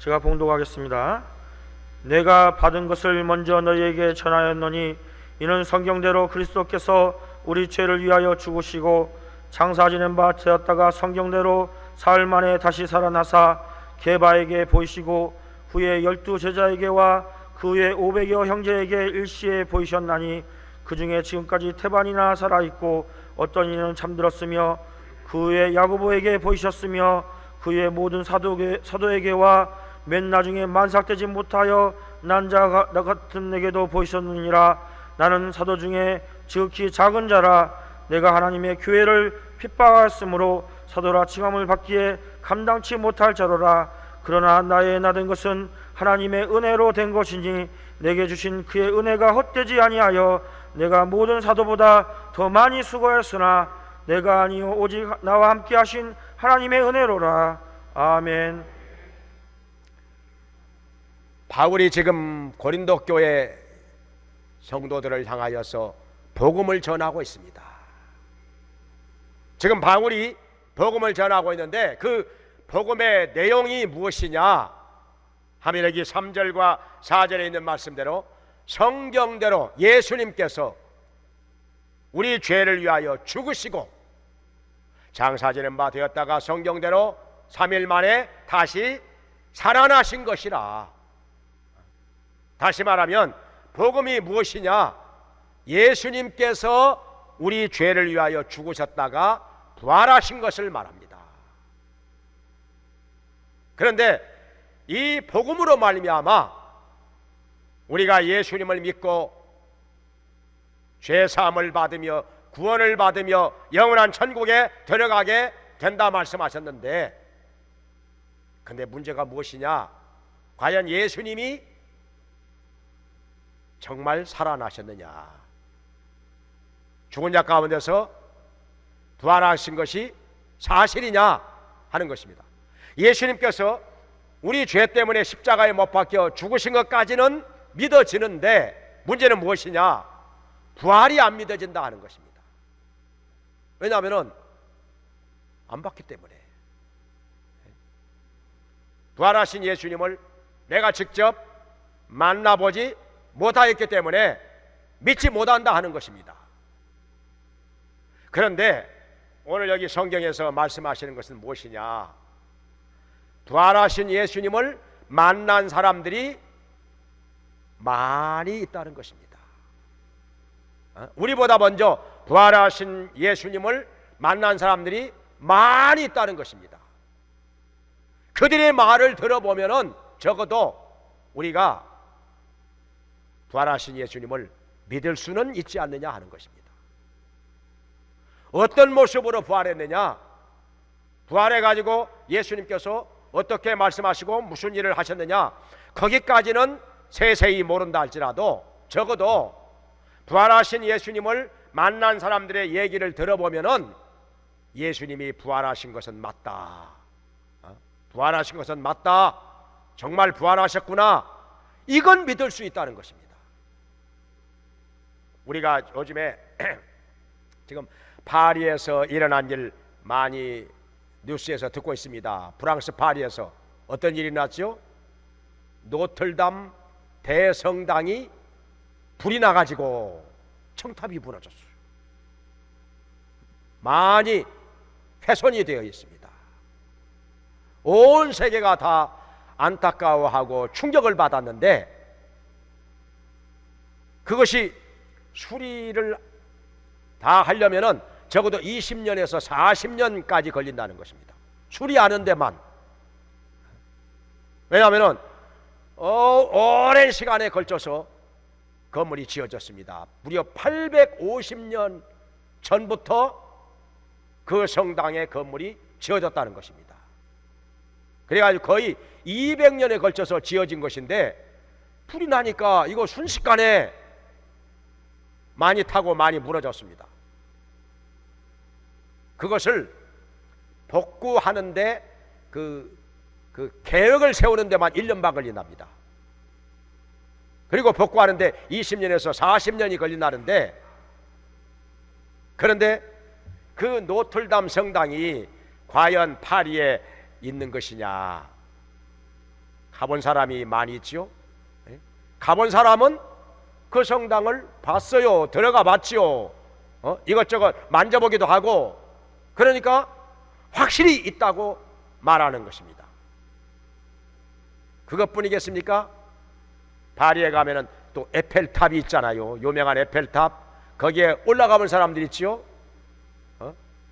제가 봉독하겠습니다. 내가 받은 것을 먼저 너희에게 전하였노니 이는 성경대로 그리스도께서 우리 죄를 위하여 죽으시고 장사 지낸 바 되었다가 성경대로 사흘 만에 다시 살아나사 게바에게 보이시고 후에 12 제자에게와 그 후에 500여 형제에게 일시에 보이셨나니 그 중에 지금까지 태반이나 살아있고 어떤 이는 잠들었으며 그 후에 야고보에게 보이셨으며 그 후에 모든 사도에게와 맨 나중에 만삭되지 못하여 난 자 같은 내게도 보이셨느니라. 나는 사도 중에 지극히 작은 자라. 내가 하나님의 교회를 핍박하였으므로 사도라 칭함을 받기에 감당치 못할 자로라. 그러나 나의 나된 것은 하나님의 은혜로 된 것이니 내게 주신 그의 은혜가 헛되지 아니하여 내가 모든 사도보다 더 많이 수고하였으나 내가 아니요 오직 나와 함께 하신 하나님의 은혜로라. 아멘. 바울이 지금 고린도 교회 성도들을 향하여서 복음을 전하고 있습니다. 지금 바울이 복음을 전하고 있는데 그 복음의 내용이 무엇이냐 하면 여기 3절과 4절에 있는 말씀대로 성경대로 예수님께서 우리 죄를 위하여 죽으시고 장사 지낸 바 되었다가 성경대로 3일 만에 다시 살아나신 것이라. 다시 말하면 복음이 무엇이냐? 예수님께서 우리 죄를 위하여 죽으셨다가 부활하신 것을 말합니다. 그런데 이 복음으로 말미암아 우리가 예수님을 믿고 죄사함을 받으며 구원을 받으며 영원한 천국에 들어가게 된다 말씀하셨는데, 근데 문제가 무엇이냐? 과연 예수님이 정말 살아나셨느냐? 죽은 자 가운데서 부활하신 것이 사실이냐 하는 것입니다. 예수님께서 우리 죄 때문에 십자가에 못 박혀 죽으신 것까지는 믿어지는데 문제는 무엇이냐? 부활이 안 믿어진다 하는 것입니다. 왜냐하면 안 봤기 때문에. 부활하신 예수님을 내가 직접 만나보지 못하였기 때문에 믿지 못한다 하는 것입니다. 그런데 오늘 여기 성경에서 말씀하시는 것은 무엇이냐? 부활하신 예수님을 만난 사람들이 많이 있다는 것입니다. 우리보다 먼저 부활하신 예수님을 만난 사람들이 많이 있다는 것입니다. 그들의 말을 들어보면은 적어도 우리가 부활하신 예수님을 믿을 수는 있지 않느냐 하는 것입니다. 어떤 모습으로 부활했느냐? 부활해가지고 예수님께서 어떻게 말씀하시고 무슨 일을 하셨느냐? 거기까지는 세세히 모른다 할지라도 적어도 부활하신 예수님을 만난 사람들의 얘기를 들어보면은 예수님이 부활하신 것은 맞다. 부활하신 것은 맞다. 정말 부활하셨구나. 이건 믿을 수 있다는 것입니다. 우리가 요즘에 지금 파리에서 일어난 일 많이 뉴스에서 듣고 있습니다. 프랑스 파리에서 어떤 일이 났죠? 노틀담 대성당이 불이 나가지고 청탑이 무너졌어요. 많이 훼손이 되어 있습니다. 온 세계가 다 안타까워하고 충격을 받았는데 그것이 수리를 다 하려면은 적어도 20년에서 40년까지 걸린다는 것입니다. 수리하는 데만. 왜냐하면은 오랜 시간에 걸쳐서 건물이 지어졌습니다. 무려 850년 전부터 그 성당의 건물이 지어졌다는 것입니다. 그래가지고 거의 200년에 걸쳐서 지어진 것인데 불이 나니까 이거 순식간에 많이 타고 많이 무너졌습니다. 그것을 복구하는데 그 계획을 세우는 데만 1년 반 걸린답니다. 그리고 복구하는데 20년에서 40년이 걸린다는데, 그런데 그 노틀담 성당이 과연 파리에 있는 것이냐? 가본 사람이 많이 있지요. 가본 사람은 그 성당을 봤어요. 들어가 봤지요. 이것저것 만져보기도 하고, 그러니까 확실히 있다고 말하는 것입니다. 그것뿐이겠습니까? 파리에 가면은 또 에펠탑이 있잖아요. 유명한 에펠탑. 거기에 올라가본 사람들 있지요.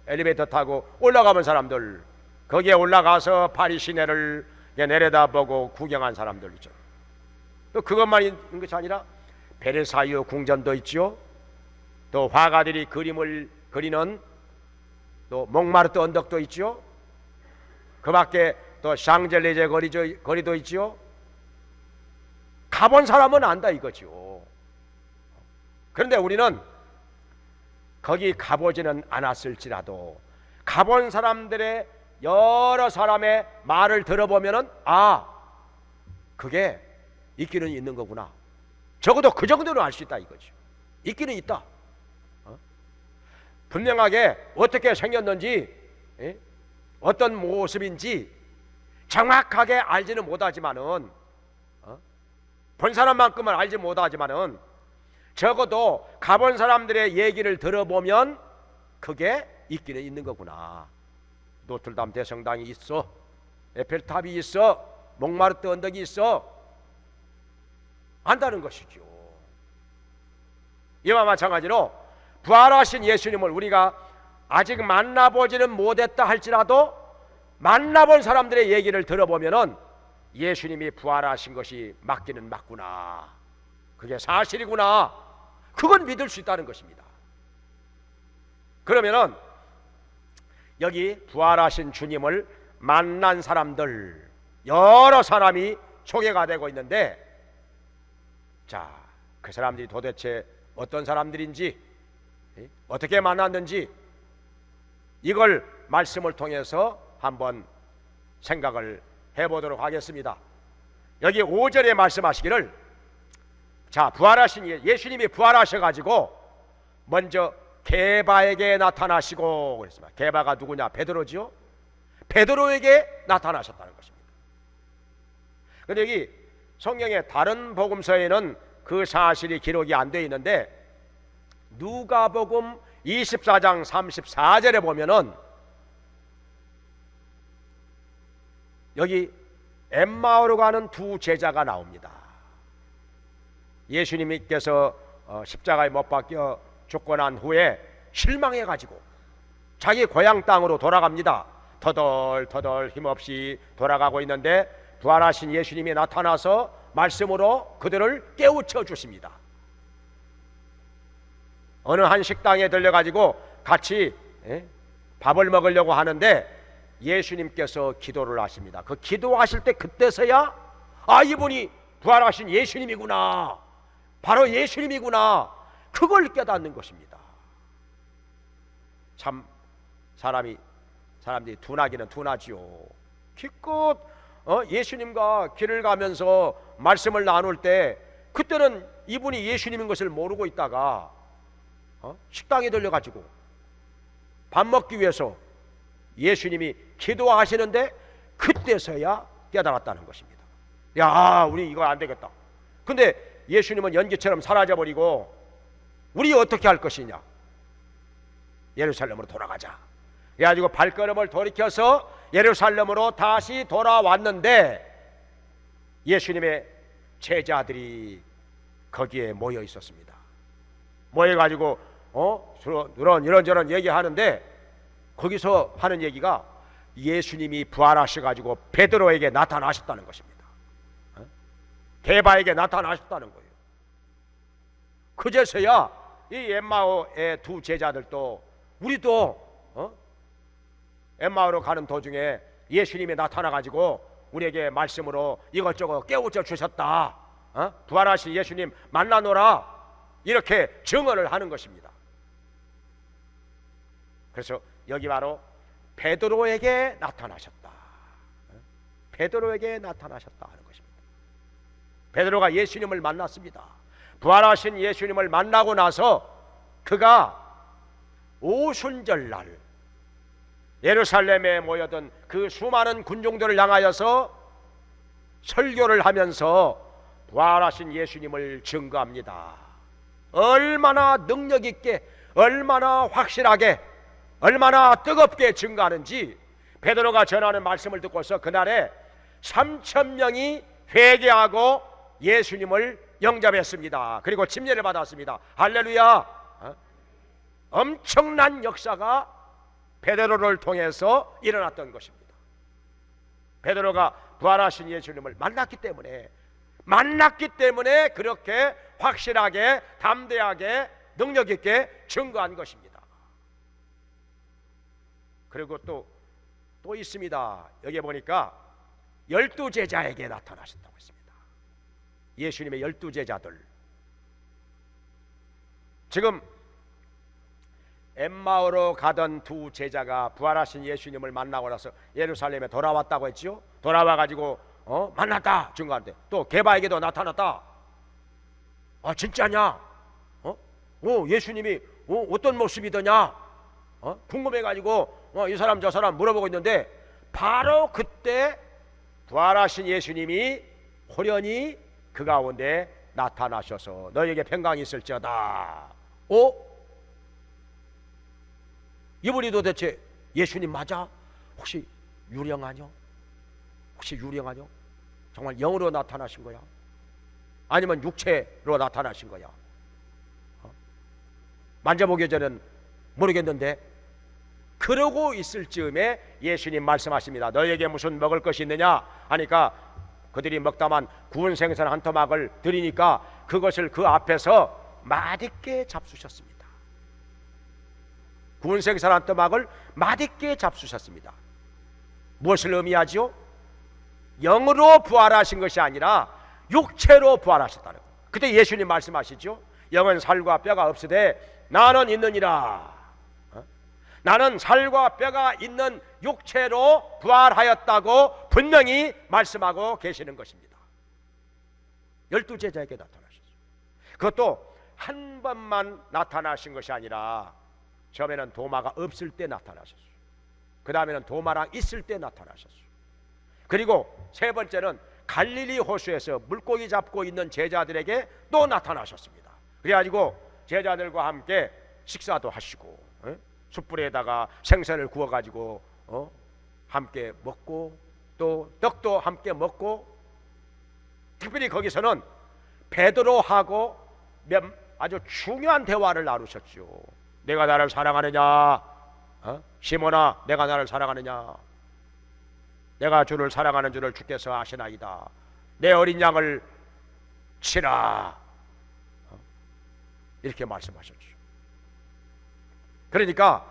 엘리베이터 타고 올라가본 사람들, 거기에 올라가서 파리 시내를 내려다보고 구경한 사람들 있죠. 또 그것만 있는 것이 아니라 베르사유 궁전도 있죠. 또 화가들이 그림을 그리는 또 몽마르트 언덕도 있죠. 그 밖에 또 샹젤리제 거리도 있죠. 가본 사람은 안다 이거죠. 그런데 우리는 거기 가보지는 않았을지라도 가본 사람들의 여러 사람의 말을 들어보면은 그게 있기는 있는 거구나. 적어도 그 정도는 알 수 있다 이거죠. 있기는 있다. 분명하게 어떻게 생겼는지, 어떤 모습인지 정확하게 알지는 못하지만은, 본 사람만큼은 알지 못하지만은 적어도 가본 사람들의 얘기를 들어보면 그게 있기는 있는 거구나. 노틀담 대성당이 있어, 에펠탑이 있어, 몽마르트 언덕이 있어, 안다는 것이죠. 이와 마찬가지로 부활하신 예수님을 우리가 아직 만나보지는 못했다 할지라도 만나본 사람들의 얘기를 들어보면은 예수님이 부활하신 것이 맞기는 맞구나, 그게 사실이구나, 그건 믿을 수 있다는 것입니다. 그러면은 여기 부활하신 주님을 만난 사람들 여러 사람이 소개가 되고 있는데, 자, 그 사람들이 도대체 어떤 사람들인지, 어떻게 만났는지 이걸 말씀을 통해서 한번 생각을 해보도록 하겠습니다. 여기 5절에 말씀하시기를, 자, 부활하신 예수님이 부활하셔가지고 먼저 게바에게 나타나시고 그랬습니다. 게바가 누구냐? 베드로죠. 베드로에게 나타나셨다는 것입니다. 그런데 여기 성경의 다른 복음서에는 그 사실이 기록이 안 되어 있는데, 누가복음 24장 34절에 보면은 여기 엠마오로 가는 두 제자가 나옵니다. 예수님께서 십자가에 못 박혀 죽고 난 후에 실망해 가지고 자기 고향 땅으로 돌아갑니다. 터덜터덜 힘없이 돌아가고 있는데 부활하신 예수님이 나타나서 말씀으로 그들을 깨우쳐 주십니다. 어느 한 식당에 들려가지고 같이 밥을 먹으려고 하는데 예수님께서 기도를 하십니다. 그 기도하실 때 그때서야 이분이 부활하신 예수님이구나, 바로 예수님이구나, 그걸 깨닫는 것입니다. 참 사람들이 둔하기는 둔하지요. 기껏 예수님과 길을 가면서 말씀을 나눌 때 그때는 이분이 예수님인 것을 모르고 있다가 식당에 들려가지고 밥 먹기 위해서 예수님이 기도하시는데 그때서야 깨달았다는 것입니다. 야, 우리 이거 안 되겠다. 근데 예수님은 연기처럼 사라져버리고 우리 어떻게 할 것이냐? 예루살렘으로 돌아가자. 그래가지고 발걸음을 돌이켜서 예루살렘으로 다시 돌아왔는데 예수님의 제자들이 거기에 모여 있었습니다. 모여가지고 이런저런 얘기하는데 거기서 하는 얘기가 예수님이 부활하셔가지고 베드로에게 나타나셨다는 것입니다. 게바에게 나타나셨다는 거예요. 그제서야 이 엠마오의 두 제자들도 우리도 엠마오로 가는 도중에 예수님이 나타나가지고 우리에게 말씀으로 이것저것 깨우쳐 주셨다, 부활하신 예수님 만나노라, 이렇게 증언을 하는 것입니다. 그래서 여기 바로 베드로에게 나타나셨다, 베드로에게 나타나셨다 하는 것입니다. 베드로가 예수님을 만났습니다. 부활하신 예수님을 만나고 나서 그가 오순절날 예루살렘에 모여든 그 수많은 군중들을 향하여서 설교를 하면서 부활하신 예수님을 증거합니다. 얼마나 능력 있게, 얼마나 확실하게, 얼마나 뜨겁게 증거하는지 베드로가 전하는 말씀을 듣고서 그날에 3,000명이 회개하고 예수님을 영접했습니다. 그리고 침례를 받았습니다. 할렐루야. 엄청난 역사가 베드로를 통해서 일어났던 것입니다. 베드로가 부활하신 예수님을 만났기 때문에 그렇게 확실하게, 담대하게, 능력 있게 증거한 것입니다. 그리고 또 있습니다. 여기 보니까 12제자에게 나타나셨다고 했습니다. 예수님의 12제자들. 지금 엠마오로 가던 두 제자가 부활하신 예수님을 만나고 나서 예루살렘에 돌아왔다고 했죠. 돌아와가지고 만났다 증거하는데, 또 게바에게도 나타났다. 아, 진짜냐? 예수님이 어떤 모습이더냐? 궁금해가지고 이 사람 저 사람 물어보고 있는데, 바로 그때 부활하신 예수님이 호련히 그 가운데 나타나셔서 너에게 평강이 있을지어다. 이분이 도대체 예수님 맞아? 혹시 유령 아니요? 정말 영으로 나타나신 거야? 아니면 육체로 나타나신 거야? 만져보기 전엔 모르겠는데, 그러고 있을 즈음에 예수님 말씀하십니다. 너에게 무슨 먹을 것이 있느냐 하니까 그들이 먹다만 구운 생선 한 토막을 드리니까 그것을 그 앞에서 맛있게 잡수셨습니다. 구운 생선 한 토막을 맛있게 잡수셨습니다. 무엇을 의미하지요? 영으로 부활하신 것이 아니라 육체로 부활하셨다는 거예요. 그때 예수님 말씀하시죠. 영은 살과 뼈가 없으되 나는 있느니라. 나는 살과 뼈가 있는 육체로 부활하였다고 분명히 말씀하고 계시는 것입니다. 12제자에게 나타나셨어요. 그것도 한 번만 나타나신 것이 아니라 처음에는 도마가 없을 때 나타나셨어요. 그 다음에는 도마랑 있을 때 나타나셨어요. 그리고 세 번째는 갈릴리 호수에서 물고기 잡고 있는 제자들에게 또 나타나셨습니다. 그래가지고 제자들과 함께 식사도 하시고, 숯불에다가 생선을 구워가지고 함께 먹고, 또 떡도 함께 먹고, 특별히 거기서는 베드로하고 아주 중요한 대화를 나누셨죠. 내가 나를 사랑하느냐? 시몬아, 내가 나를 사랑하느냐? 내가 주를 사랑하는 줄을 주께서 아시나이다. 내 어린 양을 치라. 이렇게 말씀하셨죠. 그러니까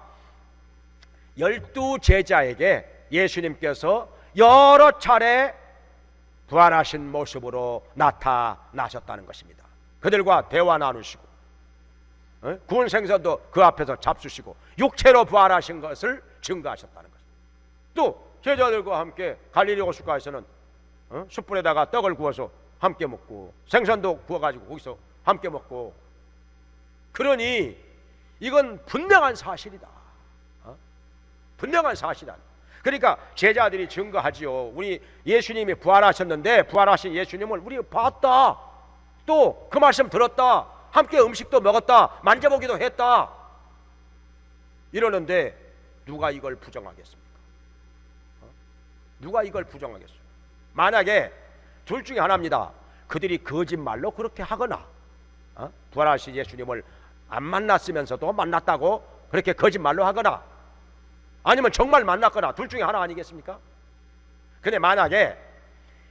12제자에게 예수님께서 여러 차례 부활하신 모습으로 나타나셨다는 것입니다. 그들과 대화 나누시고, 구운 생선도 그 앞에서 잡수시고, 육체로 부활하신 것을 증거하셨다는 것입니다. 또 제자들과 함께 갈릴리 호숫가에서는 숯불에다가 떡을 구워서 함께 먹고, 생선도 구워가지고 거기서 함께 먹고, 그러니 이건 분명한 사실이다. 분명한 사실이다. 그러니까 제자들이 증거하지요. 우리 예수님이 부활하셨는데 부활하신 예수님을 우리 봤다. 또 그 말씀 들었다. 함께 음식도 먹었다. 만져보기도 했다. 이러는데 누가 이걸 부정하겠습니까? 누가 이걸 부정하겠어요? 만약에 둘 중에 하나입니다. 그들이 거짓말로 그렇게 하거나, 부활하신 예수님을 안 만났으면서도 만났다고 그렇게 거짓말로 하거나, 아니면 정말 만났거나, 둘 중에 하나 아니겠습니까? 근데 만약에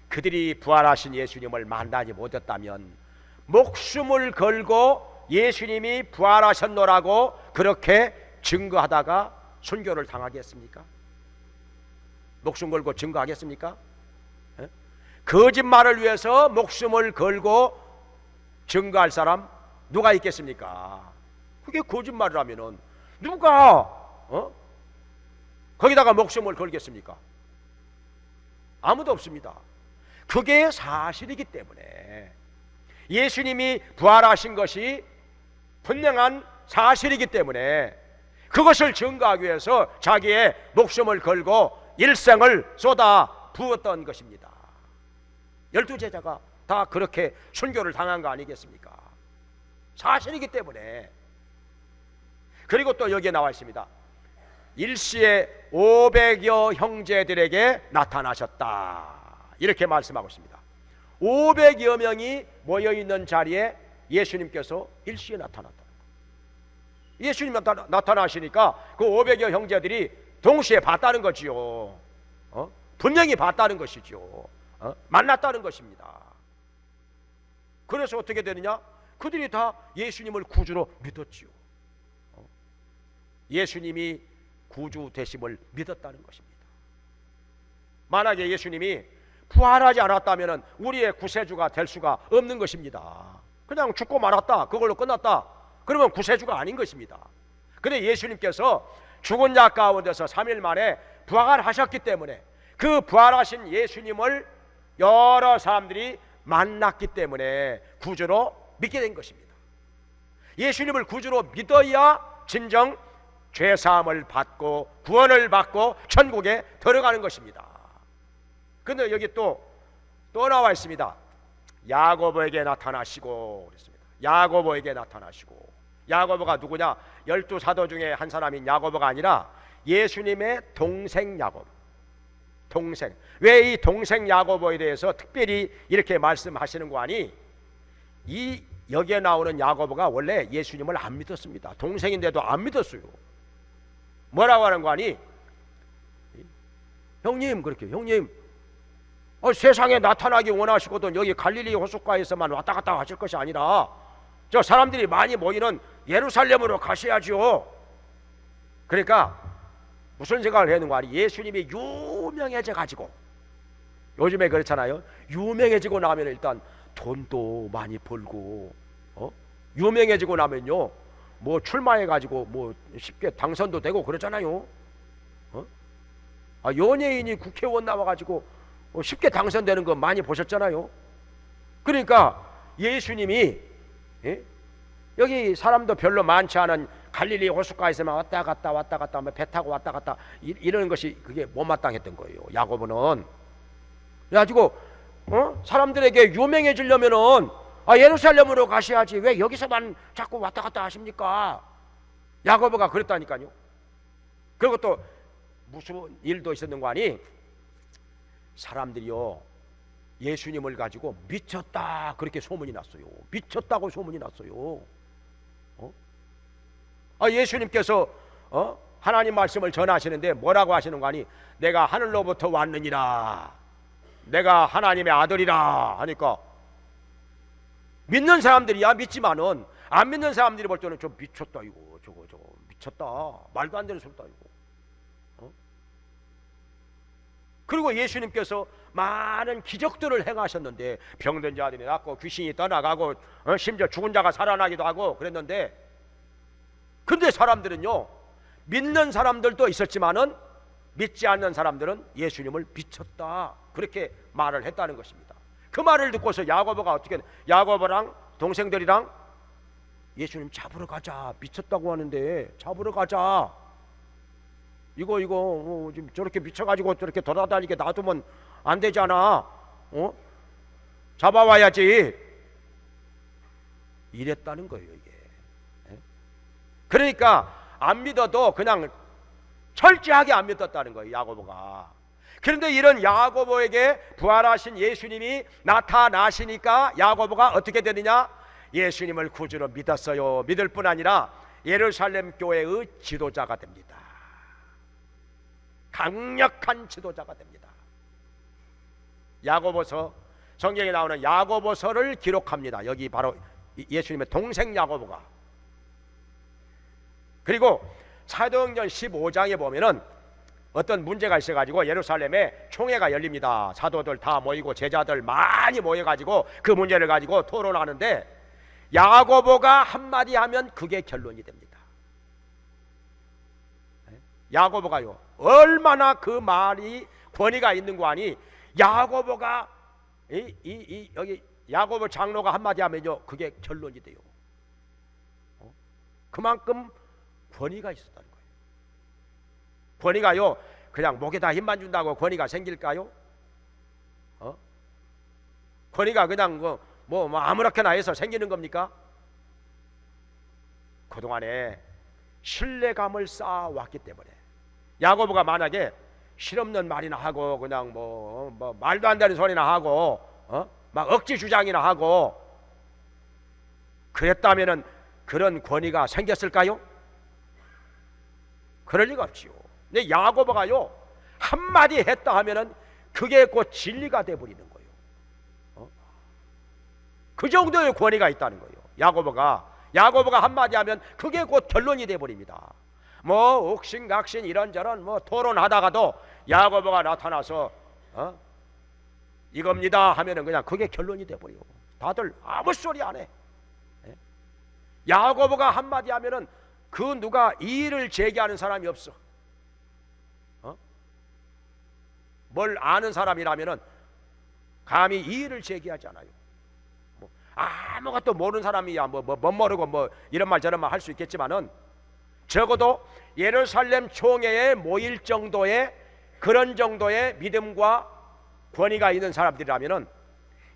그들이 부활하신 예수님을 만나지 못했다면 목숨을 걸고 예수님이 부활하셨노라고 그렇게 증거하다가 순교를 당하겠습니까? 목숨 걸고 증거하겠습니까? 거짓말을 위해서 목숨을 걸고 증거할 사람 누가 있겠습니까? 그게 거짓말을 하면은 누가 거기다가 목숨을 걸겠습니까? 아무도 없습니다. 그게 사실이기 때문에, 예수님이 부활하신 것이 분명한 사실이기 때문에 그것을 증거하기 위해서 자기의 목숨을 걸고 일생을 쏟아 부었던 것입니다. 열두 제자가 다 그렇게 순교를 당한 거 아니겠습니까? 사실이기 때문에. 그리고 또 여기에 나와 있습니다. 일시에 500여 형제들에게 나타나셨다, 이렇게 말씀하고 있습니다. 500여 명이 모여있는 자리에 예수님께서 일시에 나타났다. 예수님 나타나시니까 그 500여 형제들이 동시에 봤다는 거지요. 분명히 봤다는 것이죠. 만났다는 것입니다. 그래서 어떻게 되느냐? 그들이 다 예수님을 구주로 믿었지요. 예수님이 구주 되심을 믿었다는 것입니다. 만약에 예수님이 부활하지 않았다면 우리의 구세주가 될 수가 없는 것입니다. 그냥 죽고 말았다, 그걸로 끝났다, 그러면 구세주가 아닌 것입니다. 그런데 예수님께서 죽은 자 가운데서 3일 만에 부활하셨기 때문에 그 부활하신 예수님을 여러 사람들이 만났기 때문에 구주로 믿게 된 것입니다. 예수님을 구주로 믿어야 진정 죄사함을 받고 구원을 받고 천국에 들어가는 것입니다. 그런데 여기 또 나와 있습니다. 야고보에게 나타나시고 그랬습니다. 야고보에게 나타나시고. 야고보가 누구냐? 12사도 중에 한 사람인 야고보가 아니라 예수님의 동생 야고보. 동생. 왜 이 동생 야고보에 대해서 특별히 이렇게 말씀하시는 거 아니? 이 여기에 나오는 야고보가 원래 예수님을 안 믿었습니다. 동생인데도 안 믿었어요. 뭐라고 하는 거 아니? 형님, 그렇게 형님, 세상에 나타나기 원하시거든 여기 갈릴리 호숫가에서만 왔다 갔다 하실 것이 아니라 저 사람들이 많이 모이는 예루살렘으로 가셔야지요. 그러니까 무슨 생각을 했는 거 아니? 예수님이 유명해져 가지고, 요즘에 그렇잖아요. 유명해지고 나면 일단 돈도 많이 벌고, 유명해지고 나면요 뭐 출마해 가지고 뭐 쉽게 당선도 되고 그러잖아요. 연예인이 국회의원 나와 가지고 쉽게 당선되는 거 많이 보셨잖아요. 그러니까 예수님이 여기 사람도 별로 많지 않은 갈릴리 호숫가에서만 왔다 갔다 배 타고 왔다 갔다 이러는 것이 그게 못마땅했던 거예요. 야고보는 그래가지고 사람들에게 유명해지려면은 예루살렘으로 가셔야지 왜 여기서만 자꾸 왔다 갔다 하십니까? 야고보가 그랬다니까요. 그리고 또 무슨 일도 있었는 거 아니? 사람들이요 예수님을 가지고 미쳤다 그렇게 소문이 났어요. 미쳤다고 소문이 났어요. 예수님께서 하나님 말씀을 전하시는데 뭐라고 하시는 거 아니? 내가 하늘로부터 왔느니라, 내가 하나님의 아들이라 하니까 믿는 사람들이야 믿지만은 안 믿는 사람들이 볼 때는 좀 미쳤다 이거 저거 미쳤다, 말도 안 되는 소리다 이거. 그리고 예수님께서 많은 기적들을 행하셨는데 병든 자들이 낫고 귀신이 떠나가고 심지어 죽은 자가 살아나기도 하고 그랬는데, 근데 사람들은요 믿는 사람들도 있었지만은 믿지 않는 사람들은 예수님을 미쳤다 그렇게 말을 했다는 것입니다. 그 말을 듣고서 야고보가 어떻게, 야고보랑 동생들이랑 예수님 잡으러 가자, 미쳤다고 하는데 잡으러 가자, 이거 지금 저렇게 미쳐가지고 저렇게 돌아다니게 놔두면 안 되잖아, 잡아와야지 이랬다는 거예요 이게. 그러니까 안 믿어도 그냥 철저하게 안 믿었다는 거예요 야고보가. 그런데 이런 야고보에게 부활하신 예수님이 나타나시니까 야고보가 어떻게 되느냐? 예수님을 구주로 믿었어요. 믿을 뿐 아니라 예루살렘 교회의 지도자가 됩니다. 강력한 지도자가 됩니다. 야고보서, 성경에 나오는 야고보서를 기록합니다. 여기 바로 예수님의 동생 야고보가. 그리고 사도행전 15장에 보면은 어떤 문제가 있어가지고 예루살렘에 총회가 열립니다. 사도들 다 모이고 제자들 많이 모여가지고 그 문제를 가지고 토론하는데 야고보가 한마디 하면 그게 결론이 됩니다. 야고보가요 얼마나 그 말이 권위가 있는 거 아니? 야고보가 여기 야고보 장로가 한마디 하면요 그게 결론이 돼요. 그만큼 권위가 있었다는 거예요. 권위가요 그냥 목에다 힘만 준다고 권위가 생길까요? 권위가 그냥 뭐 아무렇게나 해서 생기는 겁니까? 그동안에 신뢰감을 쌓아왔기 때문에 야고보가 만약에 실없는 말이나 하고 그냥 뭐 말도 안 되는 소리나 하고 막 억지 주장이나 하고 그랬다면은 그런 권위가 생겼을까요? 그럴 리가 없지요. 근데 야고보가요 한마디 했다 하면은 그게 곧 진리가 돼버리는 거예요. 그 정도의 권위가 있다는 거예요. 야고보가 한마디 하면 그게 곧 결론이 돼버립니다. 뭐 옥신각신 이런저런 뭐 토론하다가도 야고보가 나타나서 이겁니다 하면은 그냥 그게 결론이 돼버려요. 다들 아무 소리 안 해. 야고보가 한마디 하면은 그 누가 이의를 제기하는 사람이 없어. 뭘 아는 사람이라면은 감히 이의를 제기하지 않아요. 뭐 아무것도 모르는 사람이야 뭐 모르고 뭐 이런 말 저런 말 할 수 있겠지만은 적어도 예루살렘 총회에 모일 정도의 그런 정도의 믿음과 권위가 있는 사람들이라면은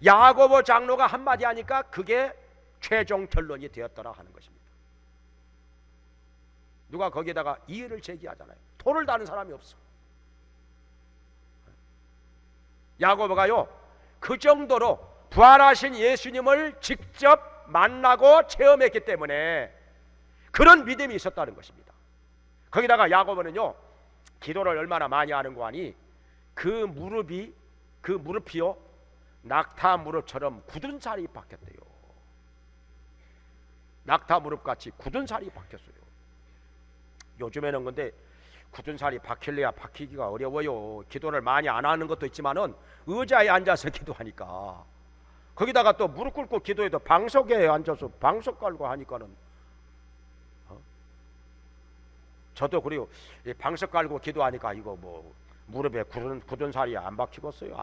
야고보 장로가 한마디 하니까 그게 최종 결론이 되었더라 하는 것입니다. 누가 거기에다가 이의를 제기하잖아요. 토를 다는 사람이 없어. 야고보가요 그 정도로 부활하신 예수님을 직접 만나고 체험했기 때문에 그런 믿음이 있었다는 것입니다. 거기다가 야고보는요 기도를 얼마나 많이 하는 거 아니 그 무릎이요 낙타 무릎처럼 굳은 살이 박혔대요. 낙타 무릎같이 굳은 살이 박혔어요. 요즘에는 근데 굳은 살이 박힐래야 박히기가 어려워요. 기도를 많이 안 하는 것도 있지만은 의자에 앉아서 기도하니까 거기다가 또 무릎 꿇고 기도해도 방석에 앉아서 방석 깔고 하니까는 저도 그래요. 방석 깔고 기도하니까 이거 뭐 무릎에 굳은 살이 안 박히겠어요.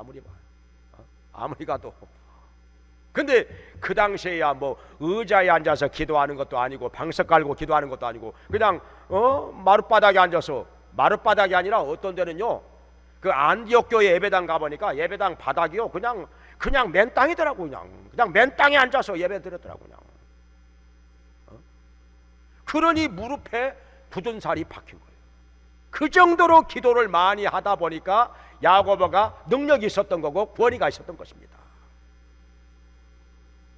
아무리 가도. 근데 그 당시에야 뭐 의자에 앉아서 기도하는 것도 아니고 방석 깔고 기도하는 것도 아니고 그냥 마룻바닥에 앉아서 마룻바닥이 아니라 어떤 데는요 그 안디옥 교회 예배당 가보니까 예배당 바닥이요 그냥 맨 땅이더라고. 그냥 맨 땅에 앉아서 예배 드렸더라고. 그냥 그러니 무릎에 굳은 살이 박힌 거예요. 그 정도로 기도를 많이 하다 보니까 야고보가 능력이 있었던 거고 권위가 있었던 것입니다.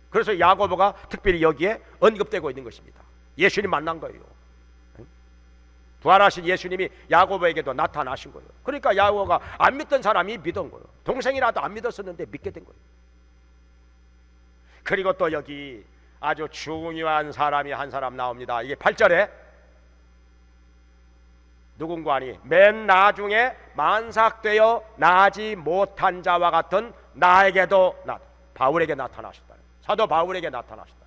그래서 야고보가 특별히 여기에 언급되고 있는 것입니다. 예수님 만난 거예요. 부활하신 예수님이 야고보에게도 나타나신 거예요. 그러니까 야고보가 안 믿던 사람이 믿은 거예요. 동생이라도 안 믿었었는데 믿게 된 거예요. 그리고 또 여기 아주 중요한 사람이 한 사람 나옵니다. 이게 8절에 누군가 하니 맨 나중에 만삭되어 나지 못한 자와 같은 나에게도 바울에게 나타나셨다. 사도 바울에게 나타나셨다.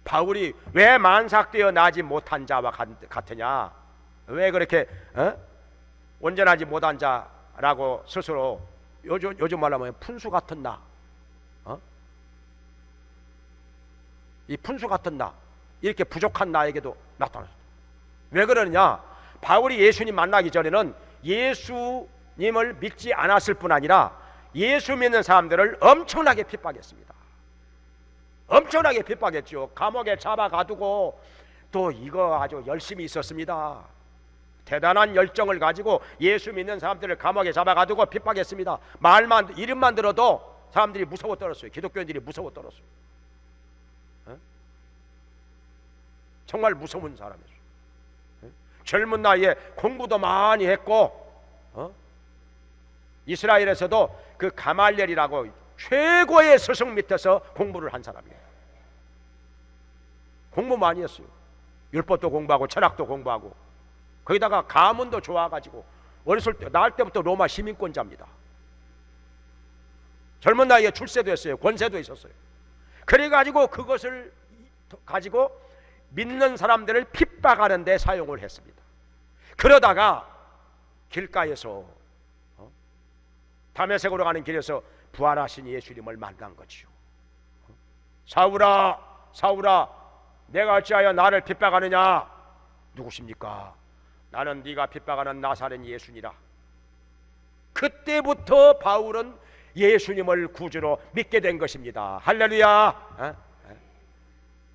바울이 왜 만삭되어 나지 못한 자와 같으냐? 왜 그렇게 온전하지 못한 자라고 스스로 요즘 말로 하면 푼수 같은 나, 이 푼수 같은 나 이렇게 부족한 나에게도 나타나셨다. 왜 그러느냐? 바울이 예수님 만나기 전에는 예수님을 믿지 않았을 뿐 아니라 예수 믿는 사람들을 엄청나게 핍박했습니다. 엄청나게 핍박했죠. 감옥에 잡아가두고 또 이거 아주 열심히 있었습니다. 대단한 열정을 가지고 예수 믿는 사람들을 감옥에 잡아가두고 핍박했습니다. 이름만 들어도 사람들이 무서워 떨었어요. 기독교인들이 무서워 떨었어요. 정말 무서운 사람이었어요. 젊은 나이에 공부도 많이 했고 이스라엘에서도 그 가말리엘이라고 최고의 스승 밑에서 공부를 한 사람이에요. 공부 많이 했어요. 율법도 공부하고 철학도 공부하고 거기다가 가문도 좋아가지고 어렸을 때 낳을 때부터 로마 시민권자입니다. 젊은 나이에 출세도 했어요. 권세도 있었어요. 그래가지고 그것을 가지고 믿는 사람들을 핍박하는 데 사용을 했습니다. 그러다가 길가에서 다메섹으로 가는 길에서 부활하신 예수님을 만난 거지요. 사울아 사울아 내가 어찌하여 나를 핍박하느냐? 누구십니까? 나는 네가 핍박하는 나사렛 예수니라. 그때부터 바울은 예수님을 구주로 믿게 된 것입니다. 할렐루야.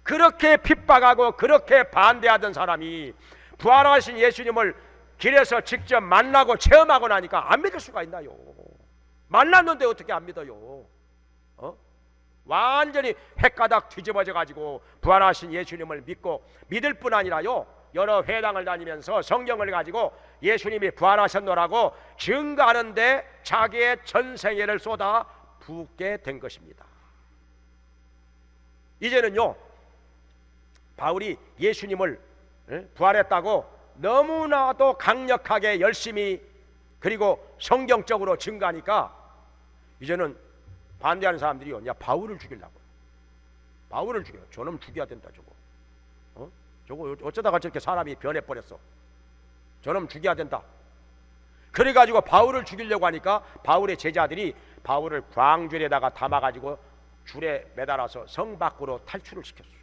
그렇게 핍박하고 그렇게 반대하던 사람이 부활하신 예수님을 길에서 직접 만나고 체험하고 나니까 안 믿을 수가 있나요? 만났는데 어떻게 안 믿어요? 완전히 헷가닥 뒤집어져 가지고 부활하신 예수님을 믿고 믿을 뿐 아니라요, 여러 회당을 다니면서 성경을 가지고 예수님이 부활하셨노라고 증거하는데 자기의 전생애를 쏟아 붓게 된 것입니다. 이제는요, 바울이 예수님을 부활했다고 너무나도 강력하게 열심히 그리고 성경적으로 증거하니까 이제는 반대하는 사람들이요, 야, 바울을 죽이려고, 바울을 죽여, 저놈 죽여야 된다, 저거 어쩌다가 저렇게 사람이 변해버렸어, 저놈 죽여야 된다. 그래가지고 바울을 죽이려고 하니까 바울의 제자들이 바울을 광줄에다가 담아가지고 줄에 매달아서 성 밖으로 탈출을 시켰어요.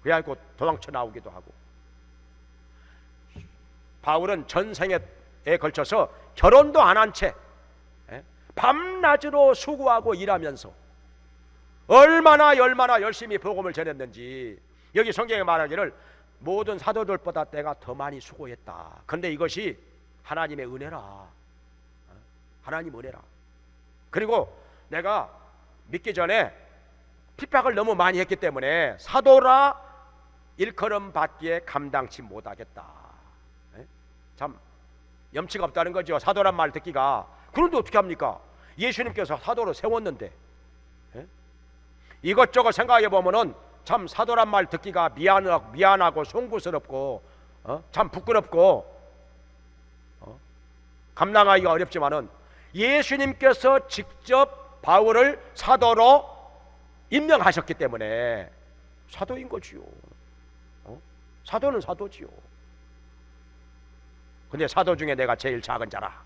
그래가지고 도망쳐 나오기도 하고, 바울은 전생에 걸쳐서 결혼도 안 한 채 밤낮으로 수고하고 일하면서 얼마나 열심히 복음을 전했는지, 여기 성경에 말하기를 모든 사도들보다 내가 더 많이 수고했다. 그런데 이것이 하나님의 은혜라, 하나님 은혜라. 그리고 내가 믿기 전에 핍박을 너무 많이 했기 때문에 사도라 일컬음 받기에 감당치 못하겠다. 참 염치가 없다는 거죠, 사도란 말 듣기가. 그런데 어떻게 합니까? 예수님께서 사도로 세웠는데 이것저것 생각해 보면은 참 사도란 말 듣기가 미안하고 송구스럽고 참 부끄럽고 감당하기가 어렵지만은 예수님께서 직접 바울을 사도로 임명하셨기 때문에 사도인 거지요. 사도는 사도지요. 근데 사도 중에 내가 제일 작은 자라,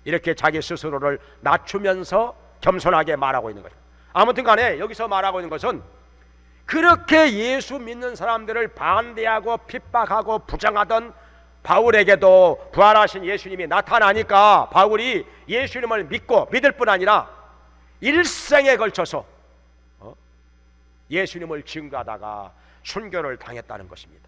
이렇게 자기 스스로를 낮추면서 겸손하게 말하고 있는 거죠. 아무튼 간에 여기서 말하고 있는 것은 그렇게 예수 믿는 사람들을 반대하고 핍박하고 부정하던 바울에게도 부활하신 예수님이 나타나니까 바울이 예수님을 믿고 믿을 뿐 아니라 일생에 걸쳐서 예수님을 증거하다가 순교를 당했다는 것입니다.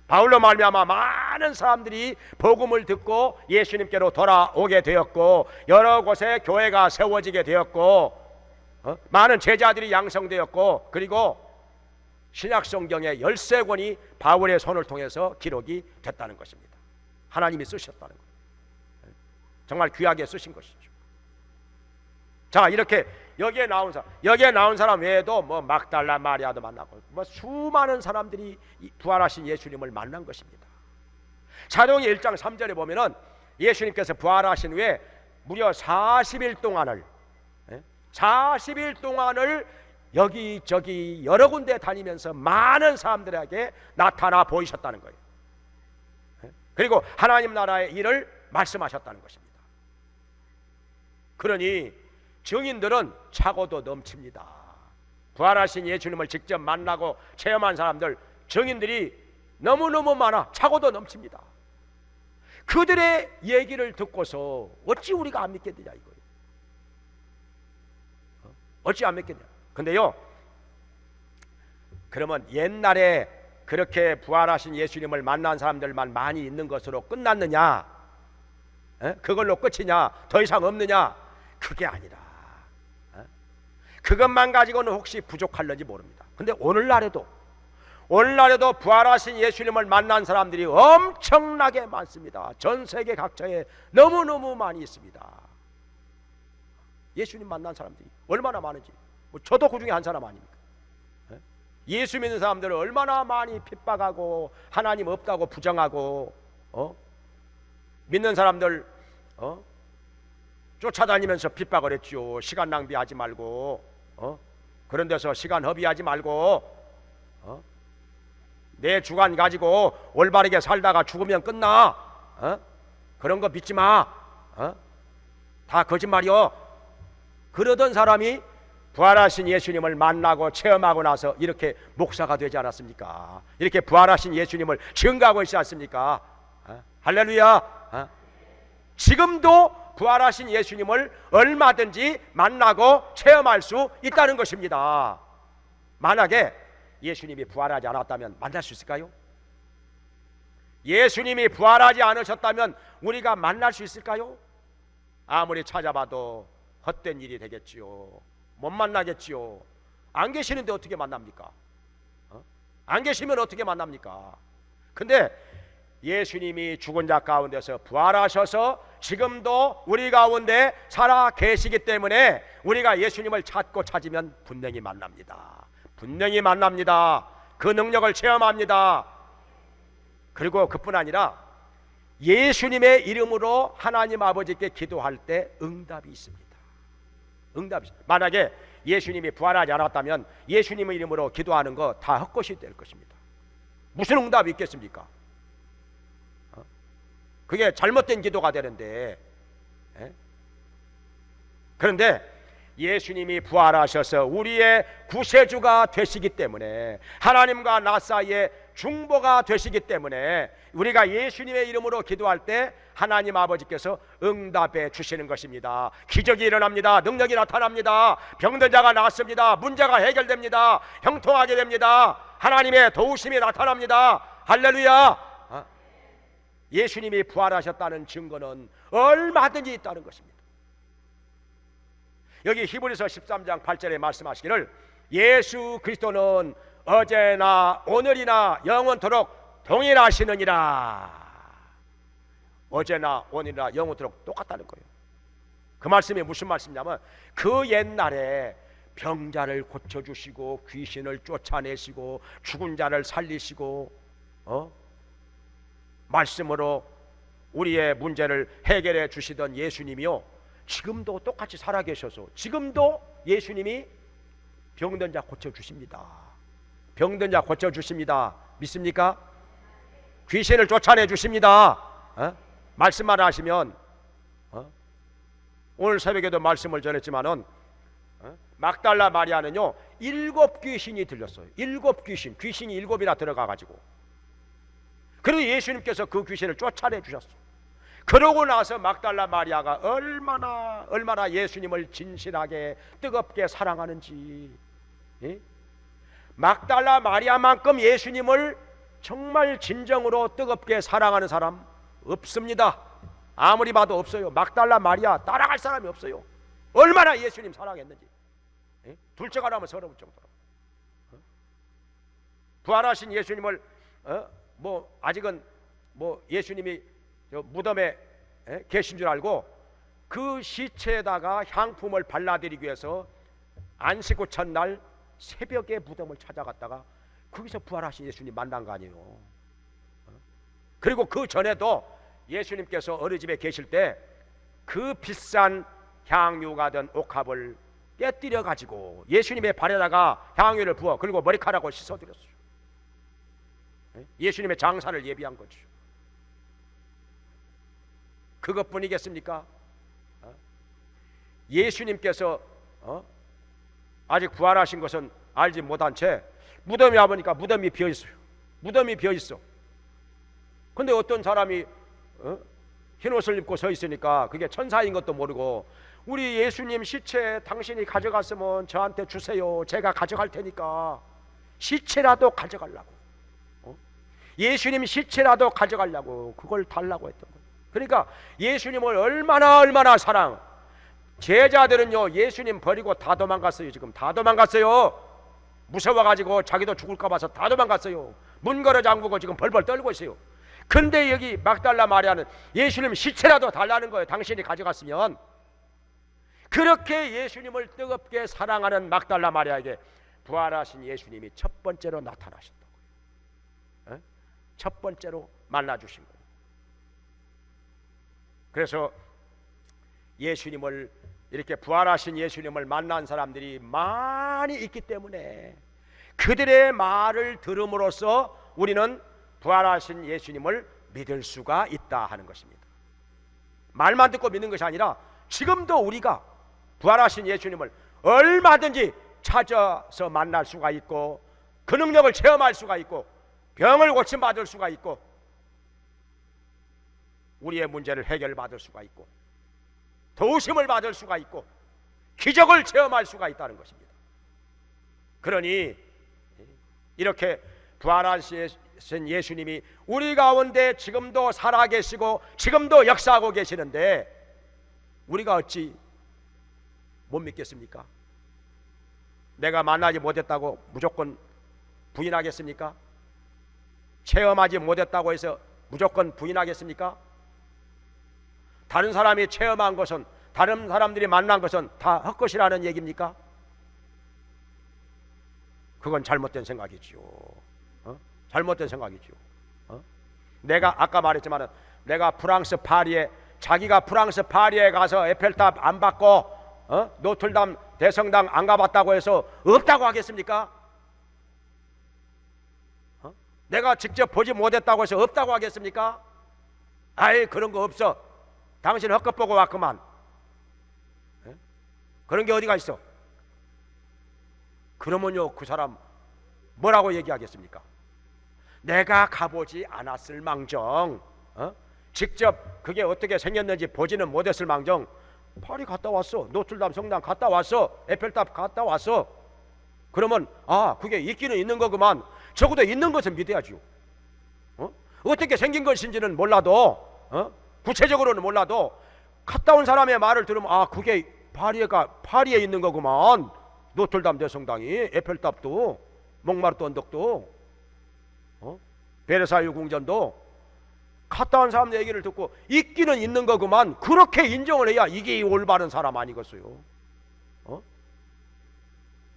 바울로 말미암아 많은 사람들이 복음을 듣고 예수님께로 돌아오게 되었고, 여러 곳에 교회가 세워지게 되었고, 많은 제자들이 양성되었고, 그리고 신약 성경의 13권이 바울의 손을 통해서 기록이 됐다는 것입니다. 하나님이 쓰셨다는 거예요. 정말 귀하게 쓰신 것이죠. 자, 이렇게 여기에 나온 사람 외에도 뭐 막달라 마리아도 만나고 뭐 수많은 사람들이 부활하신 예수님을 만난 것입니다. 사도행전 1장 3절에 보면은 예수님께서 부활하신 후에 무려 40일 동안을 여기저기 여러 군데 다니면서 많은 사람들에게 나타나 보이셨다는 거예요. 그리고 하나님 나라의 일을 말씀하셨다는 것입니다. 그러니 증인들은 차고도 넘칩니다. 부활하신 예수님을 직접 만나고 체험한 사람들, 증인들이 너무너무 많아 차고도 넘칩니다. 그들의 얘기를 듣고서 어찌 우리가 안 믿겠느냐 이거예요. 어찌 안 믿겠냐. 근데요, 그러면 옛날에 그렇게 부활하신 예수님을 만난 사람들만 많이 있는 것으로 끝났느냐, 그걸로 끝이냐, 더 이상 없느냐? 그게 아니라 그것만 가지고는 혹시 부족할는지 모릅니다. 근데 오늘날에도 부활하신 예수님을 만난 사람들이 엄청나게 많습니다. 전 세계 각처에 너무너무 많이 있습니다. 예수님 만난 사람들이 얼마나 많은지, 저도 그 중에 한 사람 아닙니까? 예수 믿는 사람들을 얼마나 많이 핍박하고 하나님 없다고 부정하고 믿는 사람들 쫓아다니면서 핍박을 했죠. 시간 낭비하지 말고 그런 데서 시간 허비하지 말고 내 주관 가지고 올바르게 살다가 죽으면 끝나, 그런 거 믿지 마, 다 거짓말이요. 그러던 사람이 부활하신 예수님을 만나고 체험하고 나서 이렇게 목사가 되지 않았습니까? 이렇게 부활하신 예수님을 증거하고 있지 않습니까? 할렐루야. 지금도 부활하신 예수님을 얼마든지 만나고 체험할 수 있다는 것입니다. 만약에 예수님이 부활하지 않았다면 만날 수 있을까요? 예수님이 부활하지 않으셨다면 우리가 만날 수 있을까요? 아무리 찾아봐도 헛된 일이 되겠지요. 못 만나겠지요. 안 계시는데 어떻게 만납니까? 안 계시면 어떻게 만납니까? 근데 예수님이 죽은 자 가운데서 부활하셔서 지금도 우리 가운데 살아 계시기 때문에 우리가 예수님을 찾고 찾으면 분명히 만납니다. 분명히 만납니다. 그 능력을 체험합니다. 그리고 그뿐 아니라 예수님의 이름으로 하나님 아버지께 기도할 때 응답이 있습니다. 응답이 있습니다. 만약에 예수님이 부활하지 않았다면 예수님의 이름으로 기도하는 거 다 헛것이 될 것입니다. 무슨 응답이 있겠습니까? 그게 잘못된 기도가 되는데, 그런데 예수님이 부활하셔서 우리의 구세주가 되시기 때문에, 하나님과 나 사이에 중보가 되시기 때문에 우리가 예수님의 이름으로 기도할 때 하나님 아버지께서 응답해 주시는 것입니다. 기적이 일어납니다. 능력이 나타납니다. 병든 자가 낫습니다. 문제가 해결됩니다. 형통하게 됩니다. 하나님의 도우심이 나타납니다. 할렐루야. 예수님이 부활하셨다는 증거는 얼마든지 있다는 것입니다. 여기 히브리서 13장 8절에 말씀하시기를 예수 그리스도는 어제나 오늘이나 영원토록 동일하시느니라. 어제나 오늘이나 영원토록 똑같다는 거예요. 그 말씀이 무슨 말씀이냐면 그 옛날에 병자를 고쳐주시고 귀신을 쫓아내시고 죽은 자를 살리시고 말씀으로 우리의 문제를 해결해 주시던 예수님이요, 지금도 똑같이 살아계셔서 지금도 예수님이 병든 자 고쳐주십니다. 병든 자 고쳐주십니다. 믿습니까? 귀신을 쫓아내 주십니다. 말씀만 하시면 오늘 새벽에도 말씀을 전했지만은 막달라 마리아는요 7 귀신이 들렸어요. 7 귀신, 귀신이 7이나 들어가가지고, 그래도 예수님께서 그 귀신을 쫓아내 주셨어요. 그러고 나서 막달라 마리아가 얼마나 예수님을 진실하게 뜨겁게 사랑하는지, 막달라 마리아만큼 예수님을 정말 진정으로 뜨겁게 사랑하는 사람 없습니다. 아무리 봐도 없어요. 막달라 마리아 따라갈 사람이 없어요. 얼마나 예수님 사랑했는지 둘째가 나면 서러울 정도로. 부활하신 예수님을 아직은 예수님이 무덤에 계신 줄 알고 그 시체에다가 향품을 발라드리기 위해서 안식 후 첫날 새벽에 무덤을 찾아갔다가 거기서 부활하신 예수님 만난 거 아니에요. 그리고 그 전에도 예수님께서 어느 집에 계실 때 그 비싼 향유가 된 옥합을 깨뜨려 가지고 예수님의 발에다가 향유를 부어 그리고 머리카락을 씻어드렸어요. 예수님의 장사를 예비한 거죠. 그것뿐이겠습니까? 예수님께서 아직 부활하신 것은 알지 못한 채 무덤에 와보니까 무덤이 비어있어요. 무덤이 비어있어. 근데 어떤 사람이 흰옷을 입고 서 있으니까 그게 천사인 것도 모르고 우리 예수님 시체 당신이 가져갔으면 저한테 주세요. 제가 가져갈 테니까. 시체라도 가져가려고, 예수님 시체라도 가져가려고 그걸 달라고 했던 거예요. 그러니까 예수님을 얼마나 사랑. 제자들은요 예수님 버리고 다 도망갔어요. 지금 다 도망갔어요. 무서워가지고 자기도 죽을까 봐서 다 도망갔어요. 문 걸어 잠그고 지금 벌벌 떨고 있어요. 근데 여기 막달라 마리아는 예수님 시체라도 달라는 거예요. 당신이 가져갔으면. 그렇게 예수님을 뜨겁게 사랑하는 막달라 마리아에게 부활하신 예수님이 첫 번째로 나타나셨다고. 첫 번째로 만나주신 거예요. 그래서 예수님을 이렇게 부활하신 예수님을 만난 사람들이 많이 있기 때문에 그들의 말을 들음으로써 우리는 부활하신 예수님을 믿을 수가 있다 하는 것입니다. 말만 듣고 믿는 것이 아니라 지금도 우리가 부활하신 예수님을 얼마든지 찾아서 만날 수가 있고 그 능력을 체험할 수가 있고 병을 고침받을 수가 있고 우리의 문제를 해결받을 수가 있고 도우심을 받을 수가 있고 기적을 체험할 수가 있다는 것입니다. 그러니 이렇게 부활하신 예수님이 우리 가운데 지금도 살아계시고 지금도 역사하고 계시는데 우리가 어찌 못 믿겠습니까? 내가 만나지 못했다고 무조건 부인하겠습니까? 체험하지 못했다고 해서 무조건 부인하겠습니까? 다른 사람이 체험한 것은, 다른 사람들이 만난 것은 다 헛것이라는 얘기입니까? 그건 잘못된 생각이지요. 잘못된 생각이지요. 내가 아까 말했지만 내가 프랑스 파리에, 자기가 프랑스 파리에 가서 에펠탑 안 받고 노틀담 대성당 안 가봤다고 해서 없다고 하겠습니까? 내가 직접 보지 못했다고 해서 없다고 하겠습니까? 아이, 그런 거 없어. 당신 헛것 보고 왔구만. 그런 게 어디가 있어? 그러면요, 그 사람 뭐라고 얘기하겠습니까? 내가 가보지 않았을 망정, 직접 그게 어떻게 생겼는지 보지는 못했을 망정, 파리 갔다 왔어, 노틀담 성당 갔다 왔어, 에펠탑 갔다 왔어. 그러면 아, 그게 있기는 있는 거구만. 적어도 있는 것은 믿어야죠. 어떻게 생긴 것인지는 몰라도, 구체적으로는 몰라도 갔다 온 사람의 말을 들으면 아, 그게 파리에 있는 거구만. 노틀담 대성당이, 에펠탑도, 몽마르트 언덕도, 베르사유 궁전도. 갔다 온 사람 얘기를 듣고 있기는 있는 거구만. 그렇게 인정을 해야 이게 올바른 사람 아니겠어요?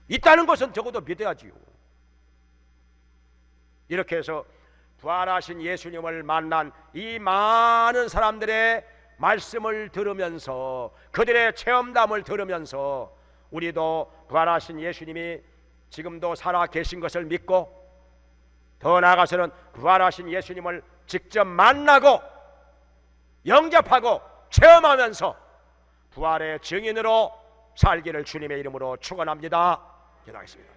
있다는 것은 적어도 믿어야지요. 이렇게 해서 부활하신 예수님을 만난 이 많은 사람들의 말씀을 들으면서, 그들의 체험담을 들으면서 우리도 부활하신 예수님이 지금도 살아 계신 것을 믿고, 더 나아가서는 부활하신 예수님을 직접 만나고 영접하고 체험하면서 부활의 증인으로 살기를 주님의 이름으로 축원합니다. 기도하겠습니다.